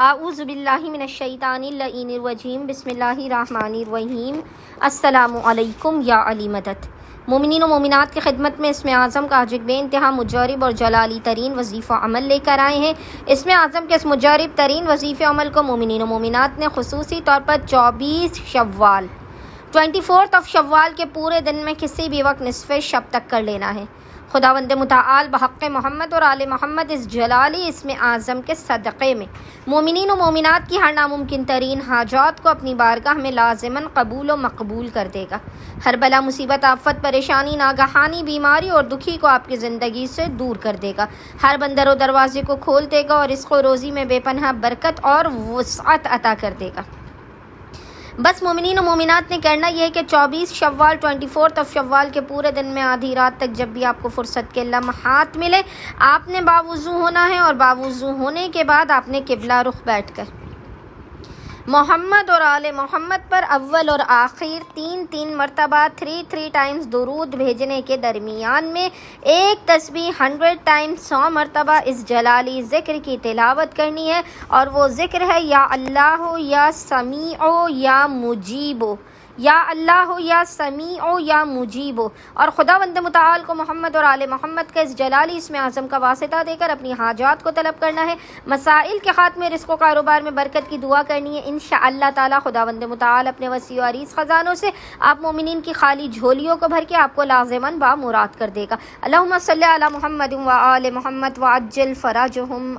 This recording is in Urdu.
اعوذ باللہ من الشیطان اللعین الرجیم بسم اللہ الرحمن الرحیم السلام علیکم یا علی مدد۔ مومنین و مومنات کی خدمت میں اسم اعظم کا آج ایک بے انتہا مجرب اور جلالی ترین وظیفہ عمل لے کر آئے ہیں۔ اسم اعظم کے اس مجرب ترین وظیفہ عمل کو مومنین و مومنات نے خصوصی طور پر 24 شوال 24 شوال کے پورے دن میں کسی بھی وقت نصف شب تک کر لینا ہے۔ خداوند متعال بحق محمد اور آل محمد اس جلالی اسم اعظم کے صدقے میں مومنین و مومنات کی ہر ناممکن ترین حاجات کو اپنی بارگاہ میں لازماً قبول و مقبول کر دے گا۔ ہر بلا مصیبت آفت پریشانی ناگہانی بیماری اور دکھی کو آپ کی زندگی سے دور کر دے گا۔ ہر بندر و دروازے کو کھول دے گا اور رزق و روزی میں بے پناہ برکت اور وسعت عطا کر دے گا۔ بس مومنین و مومنات نے کرنا یہ ہے کہ 24 شوال 24 شوال کے پورے دن میں آدھی رات تک جب بھی آپ کو فرصت کے لمحات ملے آپ نے باوضو ہونا ہے، اور باوضو ہونے کے بعد آپ نے قبلہ رخ بیٹھ کر محمد اور آل محمد پر اول اور آخر 3 مرتبہ 3 ٹائمز درود بھیجنے کے درمیان میں ایک تسبیح 100 ٹائمز 100 مرتبہ اس جلالی ذکر کی تلاوت کرنی ہے، اور وہ ذکر ہے یا اللہ یا سمیع یا مجیب، یا اللہ یا سمیع یا مجیب۔ اور خداوند متعال کو محمد اور آل محمد کا اس جلالی اسم اعظم کا واسطہ دے کر اپنی حاجات کو طلب کرنا ہے، مسائل کے خاتمے، رزق و کاروبار میں برکت کی دعا کرنی ہے۔ انشاءاللہ تعالی خداوند متعال اپنے وسیع و عریض خزانوں سے آپ مومنین کی خالی جھولیوں کو بھر کے آپ کو لازماً بامراد کر دے گا۔ اللہم صلی علی محمد و آل محمد وعجل فرجہم